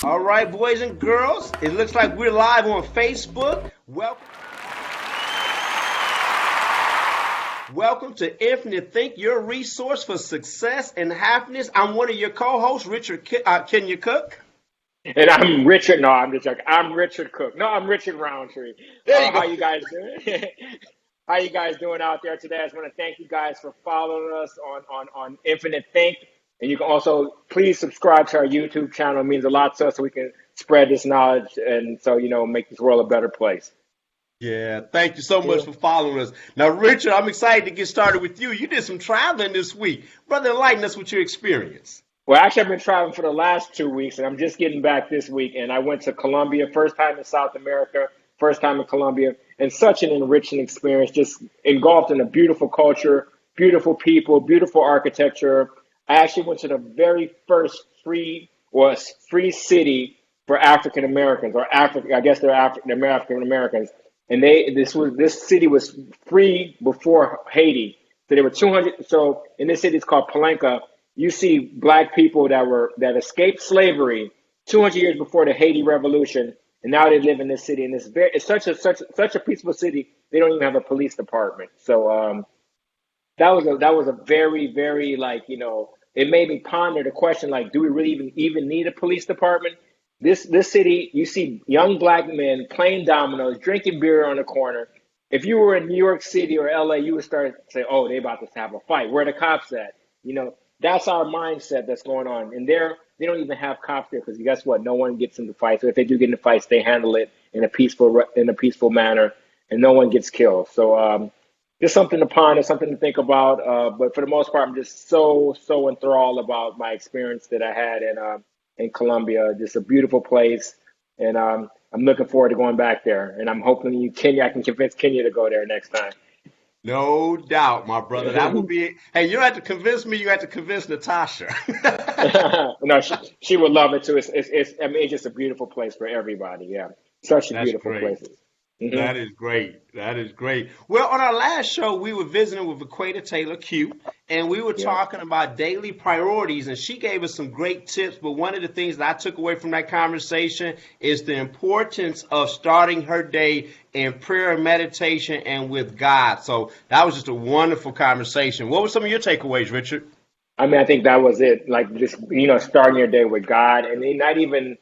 All right, boys and girls, it looks like we're live on Facebook. Welcome to Infinite Think, your resource for success and happiness. I'm one of your co-hosts, Richard Kenya Cook. And I'm Richard. No, I'm just joking. I'm Richard Cook. No, I'm Richard Roundtree. There you How go. you guys doing? How you guys doing out there today? I just want to thank you guys for following us on Infinite Think. And you can also please subscribe to our YouTube channel. It means a lot to us so we can spread this knowledge and so, make this world a better place. Yeah, thank you so much for following us. Now, Richard, I'm excited to get started with you. You did some traveling this week. Brother, enlighten us with your experience. Well, actually, I've been traveling for the last 2 weeks, and I'm just getting back this week. And I went to Colombia, first time in South America, first time in Colombia, and such an enriching experience, just engulfed in a beautiful culture, beautiful people, beautiful architecture. I actually went to the very first free city for African Americans, or I guess they're African Americans. And this city was free before Haiti. So there were 200. So in this city, it's called Palenque. You see black people that escaped slavery 200 years before the Haiti Revolution, and now they live in this city. And it's such a peaceful city. They don't even have a police department. So that was a very, very it made me ponder the question, do we really even need a police department? This city, you see young black men playing dominoes, drinking beer on the corner. If you were in New York City or LA, you would start to say, "Oh, they about to have a fight. Where are the cops at?" That's our mindset that's going on. And they don't even have cops there because guess what? No one gets into fights. So if they do get into fights, they handle it in a peaceful manner, and no one gets killed. So just something to ponder, something to think about. But for the most part, I'm just so enthralled about my experience that I had in Colombia. Just a beautiful place, and I'm looking forward to going back there. And I'm hoping I can convince Kenya to go there next time. No doubt, my brother. That will be it. Hey, you don't have to convince me. You have to convince Natasha. No, she would love it too. It's just a beautiful place for everybody. Yeah, such a That's beautiful great. place. That is great. That is great. Well, on our last show, we were visiting with Equator Taylor Q, and we were Yeah. talking about daily priorities, and she gave us some great tips. But one of the things that I took away from that conversation is the importance of starting her day in prayer and meditation and with God. So that was just a wonderful conversation. What were some of your takeaways, Richard? I mean, I think that was it. Like just starting your day with God, and then not even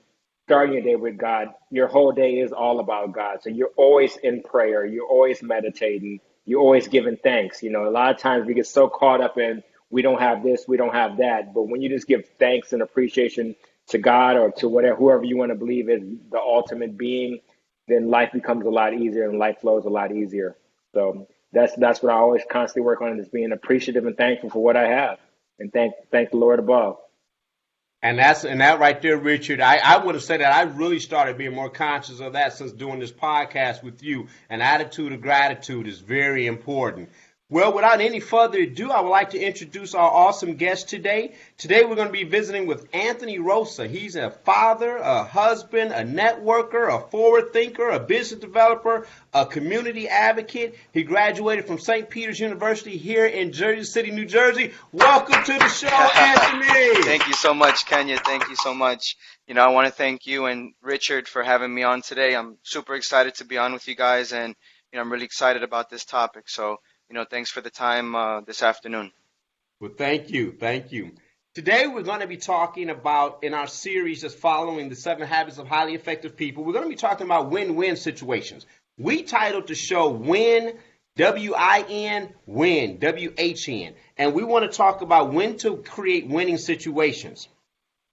starting your day with God. Your whole day is all about God. So you're always in prayer. You're always meditating. You're always giving thanks. A lot of times we get so caught up in we don't have this, we don't have that. But when you just give thanks and appreciation to God or to whoever you want to believe is the ultimate being, then life becomes a lot easier and life flows a lot easier. So that's what I always constantly work on, is being appreciative and thankful for what I have, and thank the Lord above. And that right there, Richard, I would have said that I really started being more conscious of that since doing this podcast with you. An attitude of gratitude is very important. Well, without any further ado, I would like to introduce our awesome guest today. Today we're going to be visiting with Anthony Rosa. He's a father, a husband, a networker, a forward thinker, a business developer, a community advocate. He graduated from St. Peter's University here in Jersey City, New Jersey. Welcome to the show, Anthony. Thank you so much, Kenya. Thank you so much. I want to thank you and Richard for having me on today. I'm super excited to be on with you guys, and I'm really excited about this topic. So, thanks for the time this afternoon. Well, thank you. Thank you. Today, we're going to be talking about, in our series that's following the 7 Habits of Highly Effective People, we're going to be talking about win-win situations. We titled the show Win, W-I-N, Win, W-H-N. And we want to talk about when to create winning situations.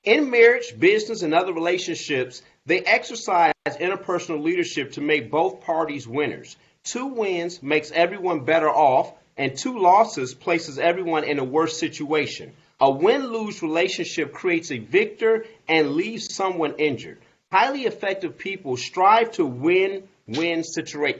In marriage, business, and other relationships, they exercise interpersonal leadership to make both parties winners. 2 wins makes everyone better off, and 2 losses places everyone in a worse situation. A win-lose relationship creates a victor and leaves someone injured. Highly effective people strive to win-win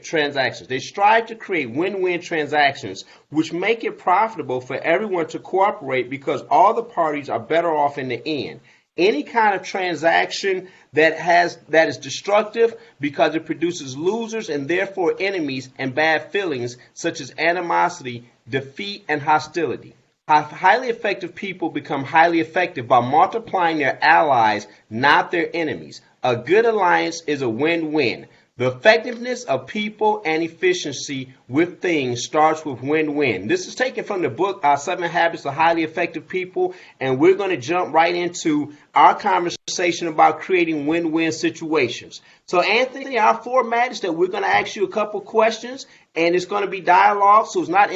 transactions. They strive to create win-win transactions, which make it profitable for everyone to cooperate because all the parties are better off in the end. Any kind of transaction that is destructive because it produces losers and therefore enemies and bad feelings such as animosity, defeat, and hostility. Highly effective people become highly effective by multiplying their allies, not their enemies. A good alliance is a win-win. The effectiveness of people and efficiency with things starts with win-win. This is taken from the book Seven Habits of Highly Effective People, and we're going to jump right into our conversation about creating win-win situations. So, Anthony, our format is that we're going to ask you a couple questions, and it's going to be dialogue, so it's not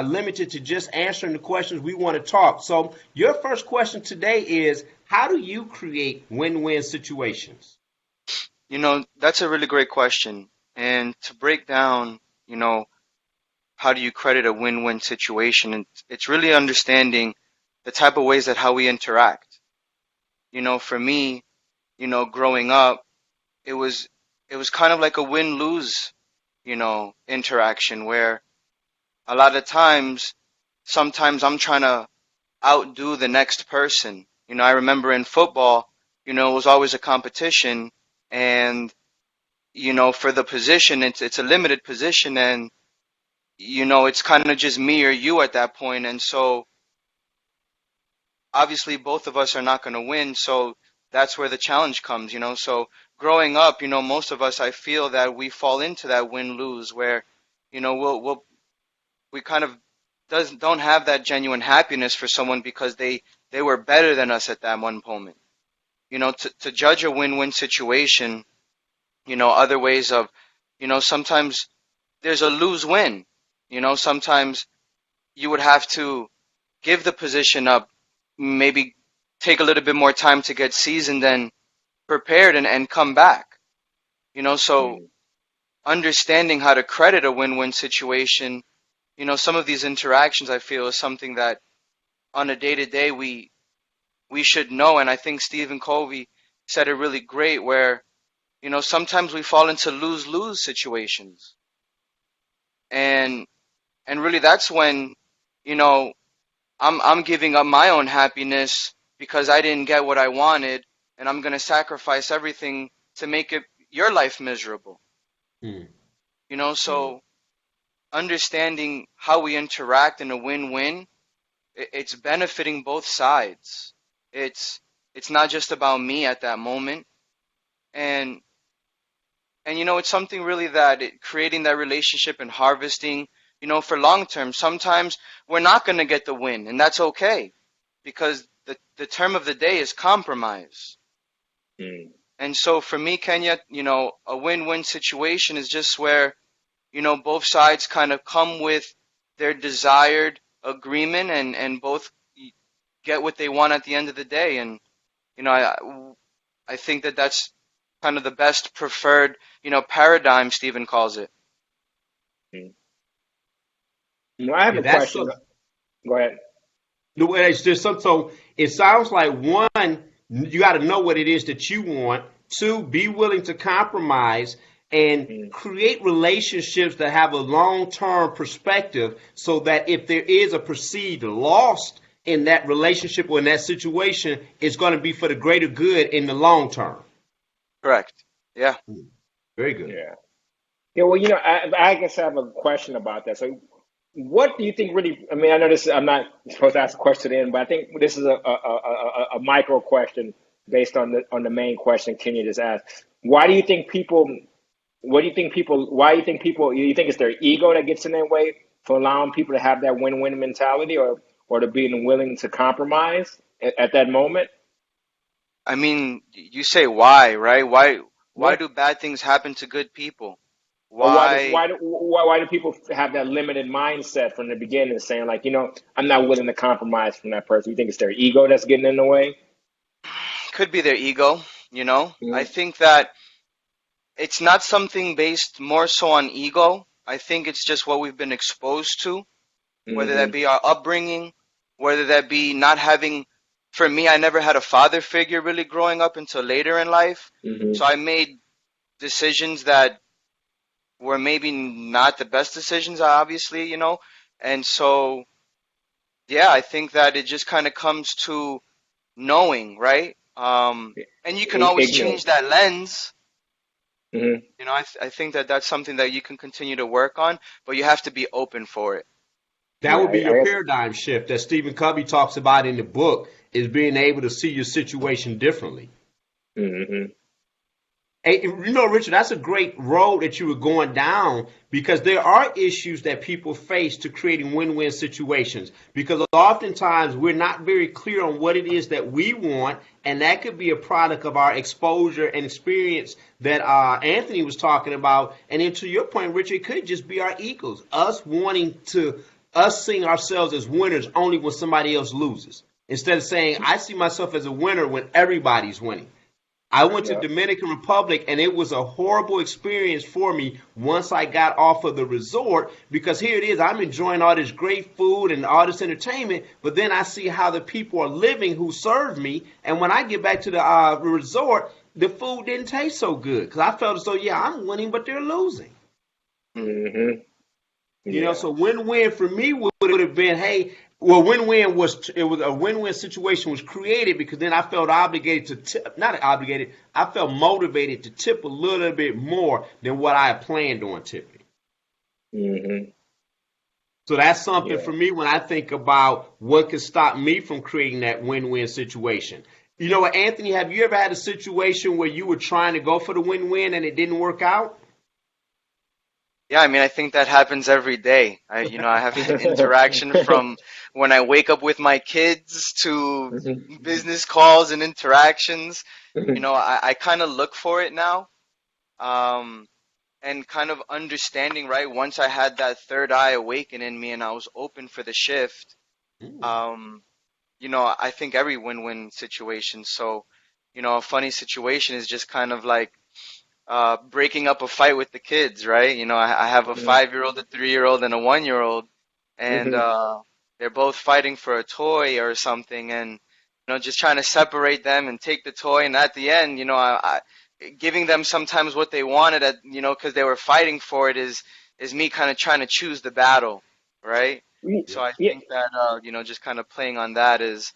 limited to just answering the questions we want to talk. So, your first question today is, how do you create win-win situations? That's a really great question. And to break down, how do you credit a win-win situation? And it's really understanding the type of ways that how we interact. For me, growing up, it was it was kind of like a win-lose, interaction where a lot of times, sometimes I'm trying to outdo the next person. I remember in football, it was always a competition, and for the position, it's a limited position, and it's kind of just me or you at that point, and so obviously both of us are not going to win, so that's where the challenge comes. So growing up, most of us, I feel that we fall into that win-lose where, we kind of don't have that genuine happiness for someone because they were better than us at that one moment. To judge a win-win situation, other ways of, sometimes there's a lose-win. Sometimes you would have to give the position up, maybe take a little bit more time to get seasoned and prepared and come back. So understanding how to credit a win-win situation, some of these interactions I feel is something that on a day-to-day we should know. And I think Stephen Covey said it really great where, sometimes we fall into lose-lose situations. And really that's when, you know, I'm giving up my own happiness because I didn't get what I wanted, and I'm gonna sacrifice everything to make it your life miserable. Mm, So understanding how we interact in a win-win, it's benefiting both sides. It's it's not just about me at that moment, and it's something really that creating that relationship and harvesting, for long term. Sometimes we're not going to get the win, and that's okay because the term of the day is compromise. Mm. And so for me, Kenya, a win-win situation is just where, both sides kind of come with their desired agreement and both get what they want at the end of the day. And, I think that that's kind of the best preferred, paradigm, Stephen calls it. Mm. I have yeah, a that's question. so. Go ahead. The way it's just some. So it sounds like one, you got to know what it is that you want. Two, be willing to compromise and Mm. create relationships that have a long-term perspective, so that if there is a perceived loss in that relationship or in that situation, it's going to be for the greater good in the long term. Correct. Yeah. Very good. Yeah. Yeah. Well, I guess I have a question about that. So, what do you think really? I mean, I know this. I'm not supposed to ask a question in, but I think this is a micro question based on the main question Kenya just asked. Why do you think people? What do you think people? Why do you think people? You think it's their ego that gets in their way for allowing people to have that win-win mentality, or to being willing to compromise at that moment? I mean, you say why, right? Why Yeah. do bad things happen to good people? Or Why? why do people have that limited mindset from the beginning, saying like, I'm not willing to compromise from that person? You think it's their ego that's getting in the way? Could be their ego. I Mm-hmm. think that it's not something based more so on ego. I think it's just what we've been exposed to, whether that Mm-hmm. be our upbringing, whether that be not having, for me, I never had a father figure really growing up until later in life. So Mm-hmm. I made decisions that were maybe not the best decisions, obviously. And so, yeah, I think that it just kind of comes to knowing, right? And you can always change Ignorance. that lens. Mm-hmm. I think that that's something that you can continue to work on, but you have to be open for it. That Yeah, would be I your guess. paradigm shift that Stephen Covey talks about in the book is being able to see your situation differently. Hmm. Hey, Richard, that's a great road that you were going down because there are issues that people face to creating win-win situations. Because oftentimes we're not very clear on what it is that we want, and that could be a product of our exposure and experience that Anthony was talking about. And then to your point, Richard, it could just be our egos, us seeing ourselves as winners only when somebody else loses, instead of saying I see myself as a winner when everybody's winning. I went to Yeah. Dominican Republic and it was a horrible experience for me once I got off of the resort because here it is, I'm enjoying all this great food and all this entertainment, but then I see how the people are living who serve me, and when I get back to the resort, the food didn't taste so good because I felt as though yeah, I'm winning, but they're losing. Hmm. So Yeah. win-win for me would have been, hey, well, win-win was it was a win-win situation was created because then I felt obligated to tip, not obligated, I felt motivated to tip a little bit more than what I had planned on tipping. Hmm. So that's something Yeah. for me when I think about what could stop me from creating that win-win situation. You know what, Anthony, have you ever had a situation where you were trying to go for the win-win and it didn't work out? Yeah, I mean, I think that happens every day. I have interaction from when I wake up with my kids to business calls and interactions. I kind of look for it now. Um, and kind of understanding, right? Once I had that third eye awaken in me and I was open for the shift, Mm, um, I think every win-win situation. So, a funny situation is just kind of like breaking up a fight with the kids, right? I have a Hmm. 5-year-old, a 3-year-old, and a 1-year-old, and Hmm. they're both fighting for a toy or something, and just trying to separate them and take the toy, and at the end, giving them sometimes what they wanted because they were fighting for it is me kind of trying to choose the battle, right? So I Yeah. think that just kind of playing on that is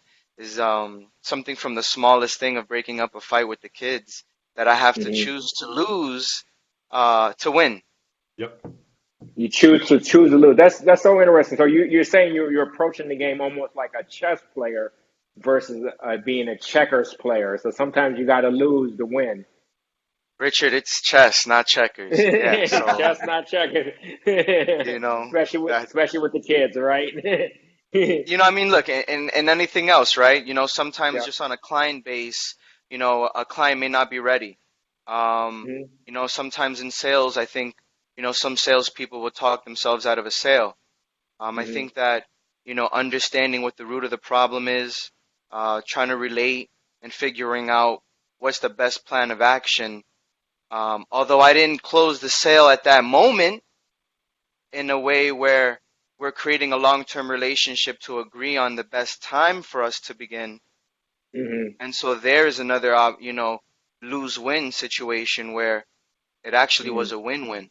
something from the smallest thing of breaking up a fight with the kids that I have to Hmm. choose to lose to win. yep. You choose to lose. That's so interesting. So you're saying you're approaching the game almost like a chess player versus being a checkers player. So sometimes you got to lose to win. Richard, it's chess, not checkers. Yeah, so Chess, not checkers. you know that Especially with the kids, right? I mean, look, and anything else, right? Sometimes Yeah. just on a client base, a client may not be ready. Hmm. Sometimes in sales, I think, some salespeople will talk themselves out of a sale. I Hmm. think that, understanding what the root of the problem is, trying to relate and figuring out what's the best plan of action. Although I didn't close the sale at that moment in a way where we're creating a long-term relationship to agree on the best time for us to begin. Hmm. And so there's another, lose-win situation where it actually Hmm. was a win-win.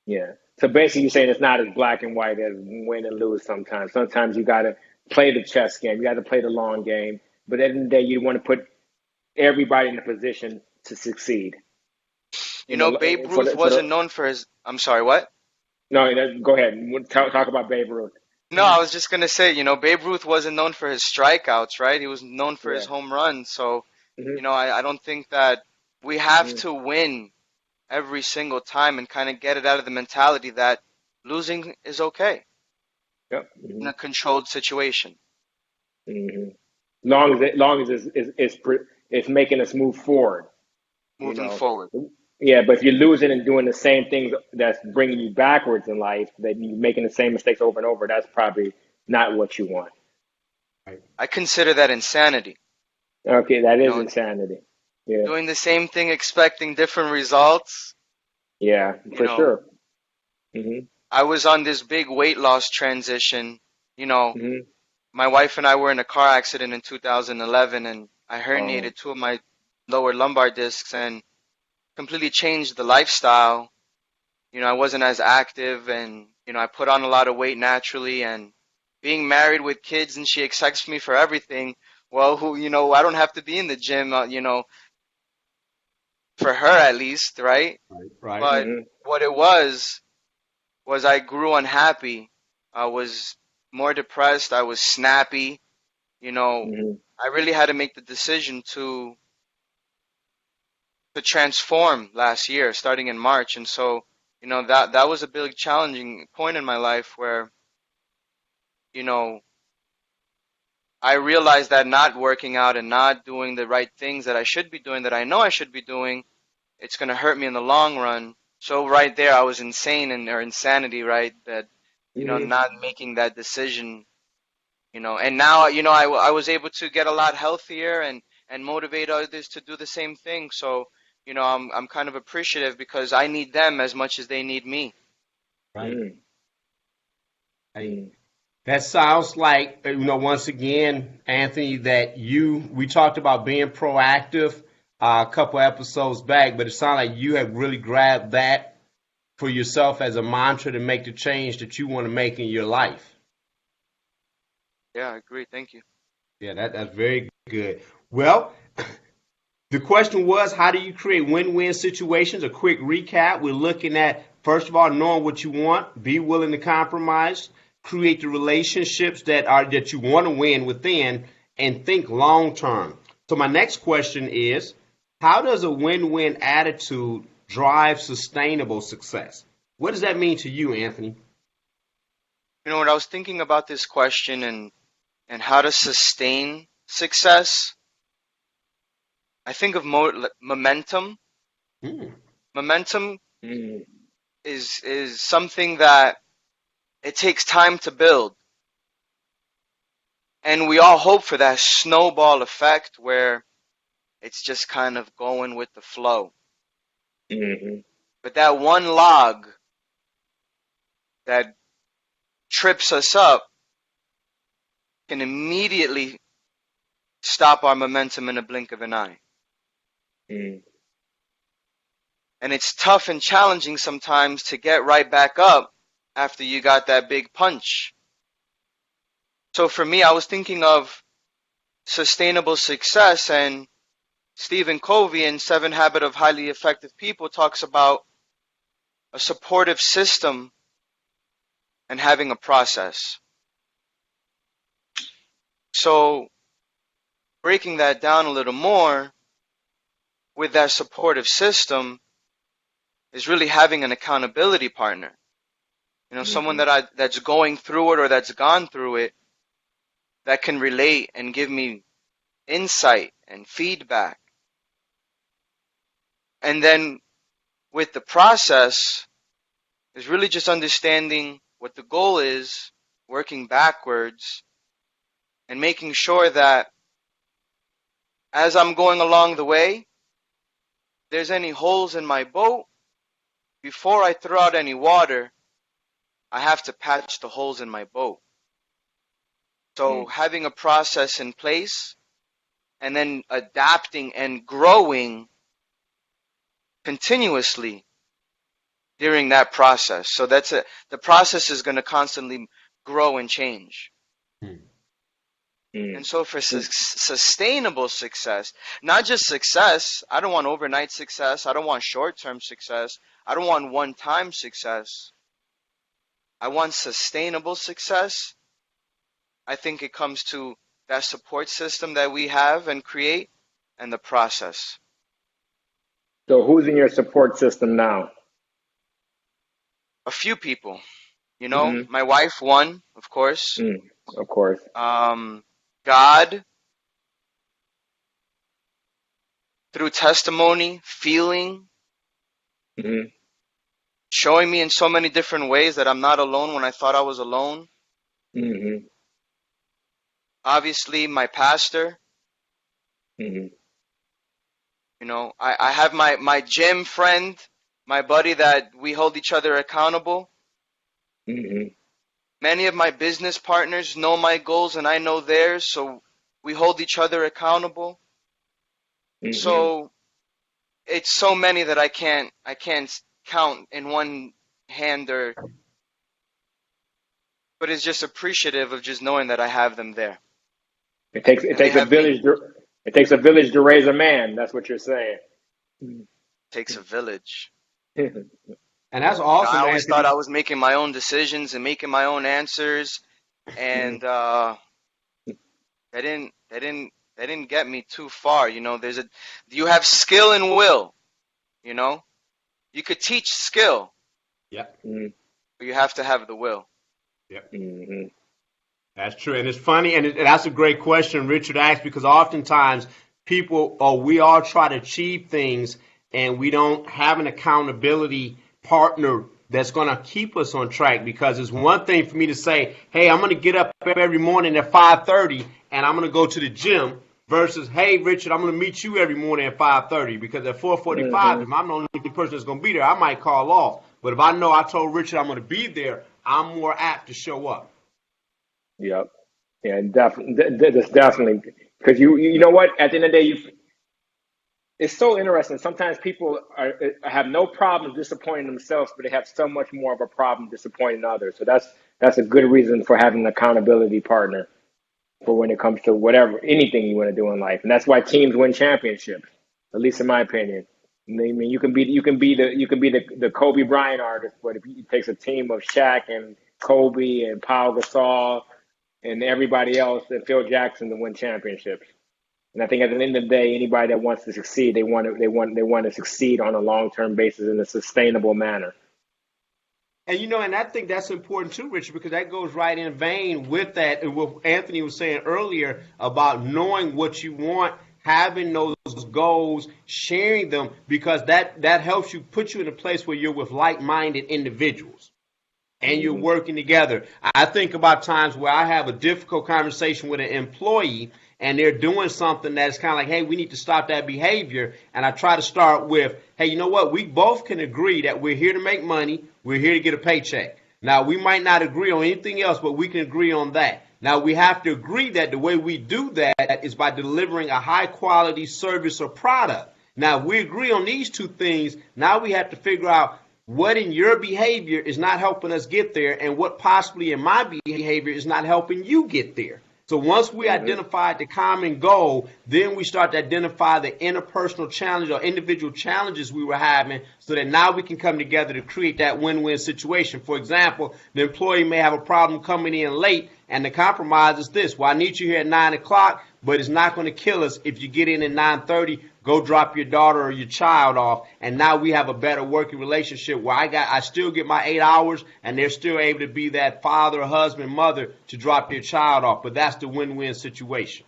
Yeah. So basically, you're saying it's not as black and white as win and lose sometimes. Sometimes you got to play the chess game. You got to play the long game. But at the end of the day, you want to put everybody in a position to succeed. Babe For Ruth wasn't known for his, I'm sorry, what? no, go ahead. Talk about Babe Ruth. No, I was just gonna say, Babe Ruth wasn't known for his strikeouts, right? He was known for his Yeah. home runs. So, Hmm. I don't think that we have Hmm. to win every single time and kind of get it out of the mentality that losing is okay Yep. in Hmm. a controlled situation, Hmm. Long as it's making us move forward, you moving know. forward. Yeah, but if you're losing and doing the same things that's bringing you backwards in life, that you're making the same mistakes over and over, that's probably not what you want. Right. I consider that insanity. Okay, that You is know, insanity. Yeah. doing the same thing, expecting different results. Yeah, You for know, sure. Hmm. I was on this big weight loss transition. You know, Hmm. my wife and I were in a car accident in 2011, and I Oh. herniated two of my lower lumbar discs and completely changed the lifestyle. I wasn't as active, and I put on a lot of weight naturally, and being married with kids and she expects me for everything. Well, I don't have to be in the gym, for her at least, right? Right. Right. But Hmm. what it was I grew unhappy I was more depressed. I was snappy. You know, Mm-hmm. I really had to make the decision to transform last year, starting in March. And so, that was a big challenging point in my life where, you know, I realized that not working out and not doing the right things that I should be doing, that I know I should be doing, it's going to hurt me in the long run. So right there, I was insane or insanity, right? That, Mm-hmm. not making that decision, and now, I was able to get a lot healthier and motivate others to do the same thing. So, I'm kind of appreciative because I need them as much as they need me. Right. Mm-hmm. Right. That sounds like, once again, Anthony, that we talked about being proactive a couple episodes back, but it sounds like you have really grabbed that for yourself as a mantra to make the change that you want to make in your life. Yeah, I agree. Thank you. Yeah, that's very good. Well, the question was, how do you create win-win situations? A quick recap. We're looking at, first of all, knowing what you want, be willing to compromise, create the relationships that you want to win within, and think long term. So my next question is, how does a win-win attitude drive sustainable success? What does that mean to you, Anthony? When I was thinking about this question and how to sustain success, I think of momentum. Hmm. Momentum Mm-hmm. is something that it takes time to build. And we all hope for that snowball effect where it's just kind of going with the flow. Mm-hmm. But that one log that trips us up can immediately stop our momentum in a blink of an eye. And it's tough and challenging sometimes to get right back up after you got that big punch. So for me, I was thinking of sustainable success, and Stephen Covey in Seven Habits of Highly Effective People talks about a supportive system and having a process. So breaking that down a little more, with that supportive system is really having an accountability partner. Someone Mm-hmm. that's going through it or that's gone through it that can relate and give me insight and feedback. And then with the process is really just understanding what the goal is, working backwards, and making sure that as I'm going along the way, if there's any holes in my boat, before I throw out any water, I have to patch the holes in my boat. So having a process in place and then adapting and growing continuously during that process. So the process is going to constantly grow and change. And so for sustainable success, not just success, I don't want overnight success. I don't want short-term success. I don't want one-time success. I want sustainable success. I think it comes to that support system that we have and create and the process. So who's in your support system now? A few people, Mm-hmm. my wife, one, of course. Of course. God, through testimony, feeling, Mm-hmm. showing me in so many different ways that I'm not alone when I thought I was alone. Mm-hmm. Obviously, my pastor. Mm-hmm. I have my gym friend, my buddy that we hold each other accountable. Mm-hmm. Many of my business partners know my goals and I know theirs, so we hold each other accountable. Mm-hmm. So it's so many that I can't count in one hand, but it's just appreciative of just knowing that I have them there It and they takes a have me. village. It takes a village to raise a man. That's what you're saying. Takes a village. And that's I awesome, always thought I Anthony. was making my own decisions and making my own answers, Mhm. and they didn't get me too far. You have skill and will. You know, you could teach skill, Yep. Mhm. but you have to have the will. Yep. Mhm. That's true, and it's funny, and that's a great question Richard asked because oftentimes people or we all try to achieve things, and we don't have an accountability partner that's going to keep us on track. Because it's one thing for me to say, "Hey, I'm going to get up every morning at 5:30, and I'm going to go to the gym," versus, "Hey, Richard, I'm going to meet you every morning at 5:30." Because at 4:45, Mhm. if I'm the only person that's going to be there, I might call off. But if I know I told Richard I'm going to be there, I'm more apt to show up. Yep. Yeah, definitely. That's definitely because you know what? At the end of the day, it's so interesting. Sometimes people have no problem disappointing themselves, but they have so much more of a problem disappointing others. So that's a good reason for having an accountability partner for when it comes to whatever anything you want to do in life, and that's why teams win championships. At least in my opinion. I mean, you can be the Kobe Bryant artist, but if it takes a team of Shaq and Kobe and Pau Gasol and everybody else and Phil Jackson to win championships. And I think at the end of the day, anybody that wants to succeed, they want to succeed on a long term basis in a sustainable manner. And and I think that's important too, Richard, because that goes right in vein with that and what Anthony was saying earlier about knowing what you want, having those goals, sharing them, because that helps you put you in a place where you're with like-minded individuals and you're Hmm. working together. I think about times where I have a difficult conversation with an employee and they're doing something that's kind of like, hey, we need to stop that behavior. And I try to start with, hey, you know what? We both can agree that we're here to make money, we're here to get a paycheck. Now, we might not agree on anything else, but we can agree on that. Now, we have to agree that the way we do that is by delivering a high quality service or product. Now, if we agree on these two things, now we have to figure out what in your behavior is not helping us get there and what possibly in my behavior is not helping you get there. So once we Hmm. identify the common goal, then we start to identify the interpersonal challenge or individual challenges we were having so that now we can come together to create that win-win situation. For example, the employee may have a problem coming in late and the compromise is this. Well, I need you here at 9 o'clock, but it's not going to kill us if you get in at 9:30. Go drop your daughter or your child off, and now we have a better working relationship where I still get my 8 hours, and they're still able to be that father, husband, mother to drop their child off. But that's the win-win situation.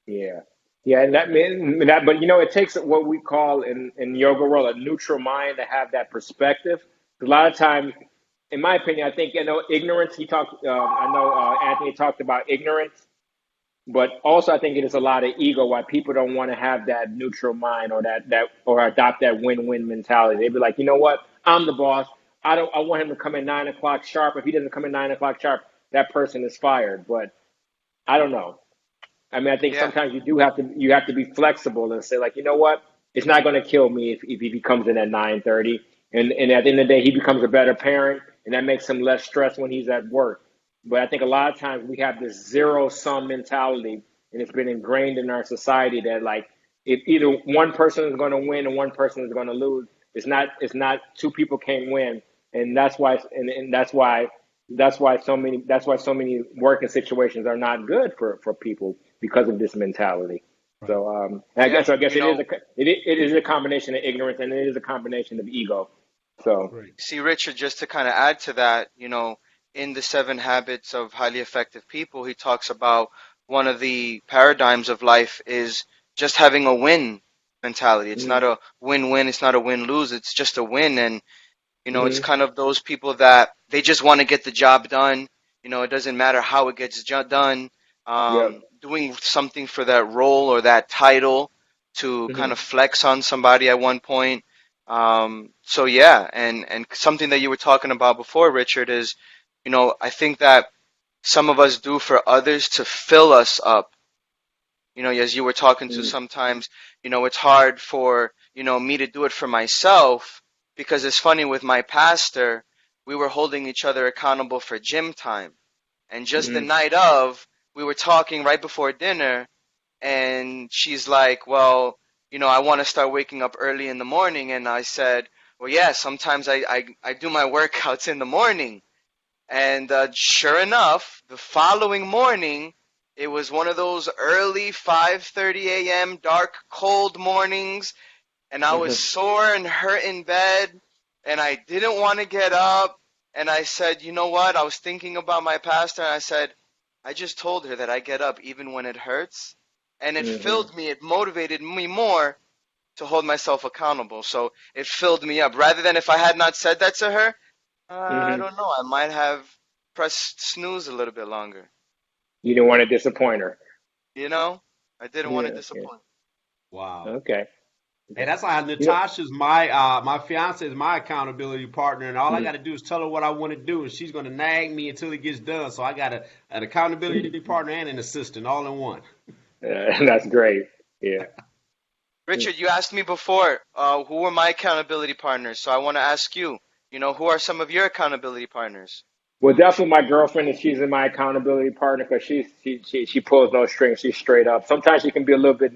Yeah. Yeah, and but it takes what we call in yoga world a neutral mind to have that perspective. A lot of times, in my opinion, I think ignorance. He talked. I know Anthony talked about ignorance. But also, I think it is a lot of ego why people don't want to have that neutral mind or that or adopt that win-win mentality. They'd be like, you know what? I'm the boss. I want him to come at 9 o'clock sharp. If he doesn't come at 9 o'clock sharp, that person is fired. But I don't know. I mean, I think Yeah, sometimes you have to be flexible and say like, you know what? It's not going to kill me if he comes in at 9:30. And at the end of the day, he becomes a better parent, and that makes him less stressed when he's at work. But I think a lot of times we have this zero sum mentality, and it's been ingrained in our society that like if either one person is going to win and one person is going to lose, it's not two people can win, and that's why so many working situations are not good for people because of this mentality. Right. So yeah. I guess it is a combination of ignorance and it is a combination of ego. So. Right. See, Richard, just to kind of add to that, in the Seven Habits of Highly Effective People, he talks about one of the paradigms of life is just having a win mentality. It's not Mm-hmm. a win-win, it's not a win-lose, it's just a win. And, it's Mm-hmm. kind of those people that they just want to get the job done. It doesn't matter how it gets done. Yep. Doing something for that role or that title to kind Mm-hmm. of flex on somebody at one point. So yeah, and something that you were talking about before, Richard, is, I think that some of us do for others to fill us up. As you were talking to sometimes, it's hard for, me to do it for myself because it's funny with my pastor, we were holding each other accountable for gym time. And just the Mm-hmm. night of, we were talking right before dinner, and she's like, well, I want to start waking up early in the morning. And I said, Well, yeah, sometimes I do my workouts in the morning. And sure enough, the following morning, it was one of those early 5:30 a.m. dark, cold mornings, and I was sore and hurt in bed, and I didn't want to get up. And I said, you know what? I was thinking about my pastor, and I said, I just told her that I get up even when it hurts. And it filled me, it motivated me more to hold myself accountable. So it filled me up. Rather than if I had not said that to her, I Hmm. don't know, I might have pressed snooze a little bit longer. You didn't want to disappoint her. You know? I didn't want to Yeah, yeah. disappoint. Wow. Okay. Hey, Okay. that's why You know, Natasha's my fiance is my accountability partner, and all I got to do is tell her what I want to do, and she's gonna nag me until it gets done. So I got an accountability partner and an assistant all in one. that's great. Yeah. Richard, you asked me before, who were my accountability partners? So I want to ask you, who are some of your accountability partners? Well, definitely my girlfriend, and she's in my accountability partner because she pulls no strings. She's straight up. Sometimes she can be a little bit,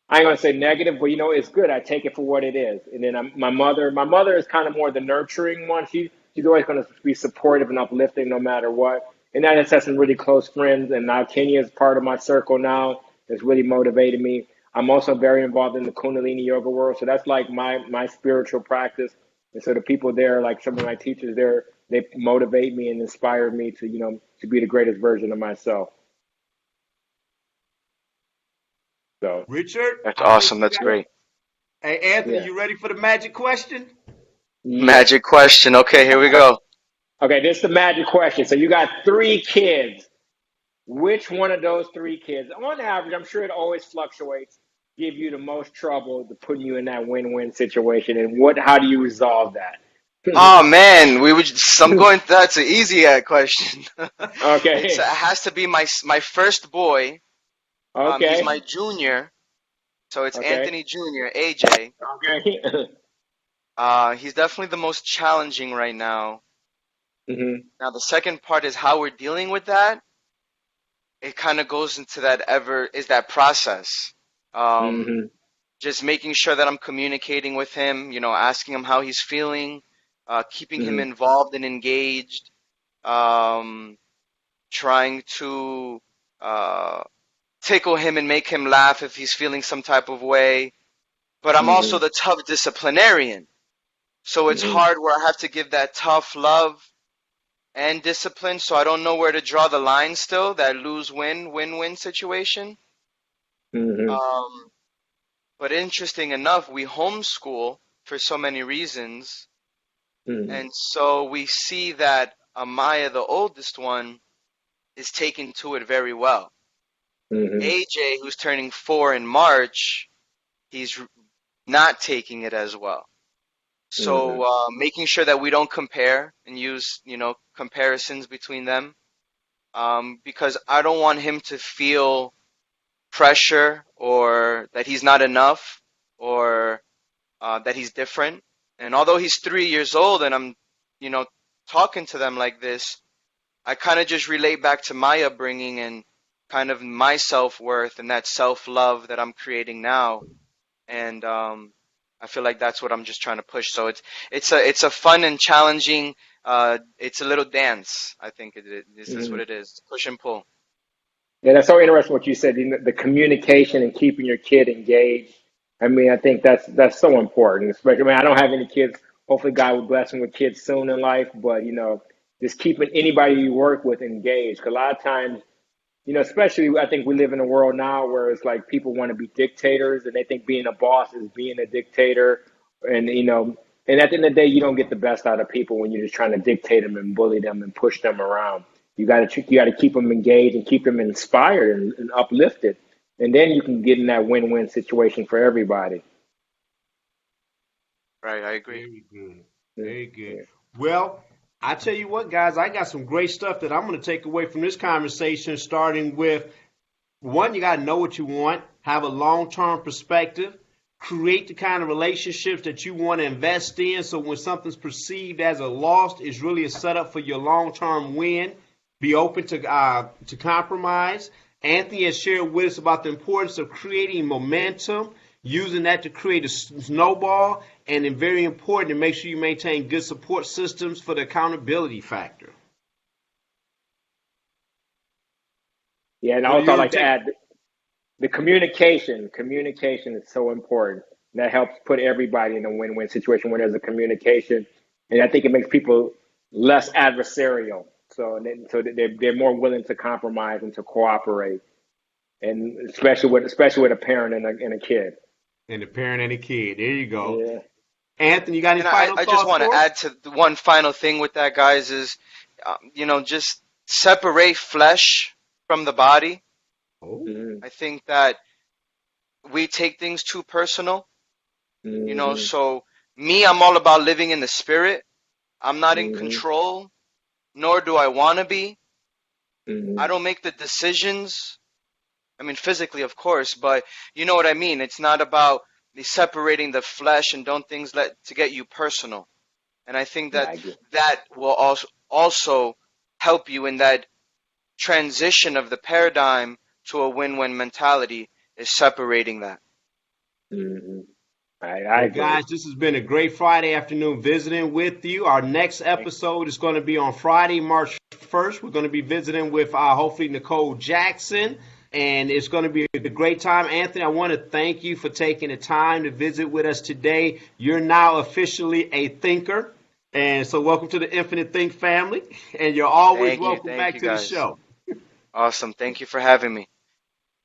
I ain't gonna say negative, but it's good. I take it for what it is. And then my mother is kind of more the nurturing one. She's always gonna be supportive and uplifting no matter what. And I just have some really close friends, and now Kenya is part of my circle now. That's really motivated me. I'm also very involved in the Kundalini yoga world, so that's like my spiritual practice. And so the people there, like some of my teachers there, they motivate me and inspire me to to be the greatest version of myself. So Richard, That's I think awesome. you That's got. yeah, great. Hey, Anthony, yeah, you ready for the magic question? yes. Magic question. Okay, here we go. Okay, this is the magic question. So you got three kids. Which one of those three kids, on average, I'm sure it always fluctuates, give you the most trouble to putting you in that win-win situation, and how do you resolve that? Oh man, I'm going. That's an easy question. It Okay, has to be my first boy. He's okay, my junior, so it's okay, Anthony Jr. AJ. okay. He's definitely the most challenging right now. Hmm. Now the second part is how we're dealing with that. It kind of goes into that process. Um, Hmm. just making sure that I'm communicating with him, asking him how he's feeling, keeping him Hmm. involved and engaged, um, trying to uh, tickle him and make him laugh if he's feeling some type of way. But I'm also Hmm. the tough disciplinarian. So it's Hmm. hard where I have to give that tough love and discipline. So I don't know where to draw the line still, that win-win situation. Hmm. Um, but interesting enough, we homeschool for so many reasons. Hmm. And so we see that Amaya, the oldest one, is taking to it very well. Hmm. AJ, who's turning 4 in March, he's not taking it as well. Hmm. So making sure that we don't compare and use, comparisons between them, because I don't want him to feel pressure or that he's not enough or that he's different. And although he's 3 years old and I'm, you know, talking to them like this, I kind of just relate back to my upbringing and kind of my self-worth and that self-love that I'm creating now. And I feel like that's what I'm just trying to push. So it's a fun and challenging. It's a little dance. I think this is what Hmm. it is. Push and pull. Yeah, that's so interesting what you said. The communication and keeping your kid engaged. I mean, I think that's so important. Especially, I mean, I don't have any kids. Hopefully, God will bless me with kids soon in life. But just keeping anybody you work with engaged. 'Cause a lot of times, especially I think we live in a world now where it's like people want to be dictators and they think being a boss is being a dictator. And at the end of the day, you don't get the best out of people when you're just trying to dictate them and bully them and push them around. You got to keep them engaged and keep them inspired and uplifted, and then you can get in that win-win situation for everybody. Right, I agree. Very good. Yeah, Very good. yeah. Well, I tell you what, guys, I got some great stuff that I'm going to take away from this conversation, starting with one, you got to know what you want, have a long term perspective, create the kind of relationships that you want to invest in. So when something's perceived as a loss, it's really a setup for your long term win. Be open to compromise. Anthony has shared with us about the importance of creating momentum, using that to create a snowball, and then very important to make sure you maintain good support systems for the accountability factor. Yeah, and What do also you I'd want like to to take? add the communication. Communication is so important. That helps put everybody in a win-win situation when there's a communication, and I think it makes people less adversarial. So they're more willing to compromise and to cooperate, and especially with a parent and a kid. And the parent and the kid. There you go. Yeah. Anthony, you got any And I, final I just thoughts want to for us? add to the one final thing with that, guys, is, just separate flesh from the body. Oh, Mm-hmm. I think that we take things too personal, Mm-hmm. so me, I'm all about living in the spirit. I'm not in Mm-hmm. control, nor do I want to be. I Mm-hmm. don't make the decisions. I mean, physically, of course, but you know what I mean. It's not about the separating the flesh and don't things let to get you personal. And I think Yeah, that I get. that will also help you in that transition of the paradigm to a win-win mentality is separating that. Mm-hmm. I well, agree. guys, this has been a great Friday afternoon visiting with you. Our next episode is going to be on Friday, March 1st. We're going to be visiting with hopefully Nicole Jackson, and it's going to be a great time. Anthony, I want to thank you for taking the time to visit with us today. You're now officially a thinker, and so welcome to the Infinite Think family, and you're always welcome Thank back you to the guys. show. Awesome. Thank you for having me.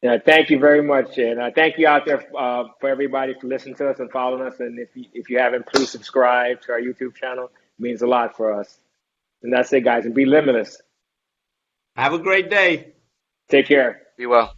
Yeah, thank you very much, and thank you out there for everybody for listening to us and following us. And if you haven't, please subscribe to our YouTube channel. It means a lot for us. And that's it, guys. And be limitless. Have a great day. Take care. Be well.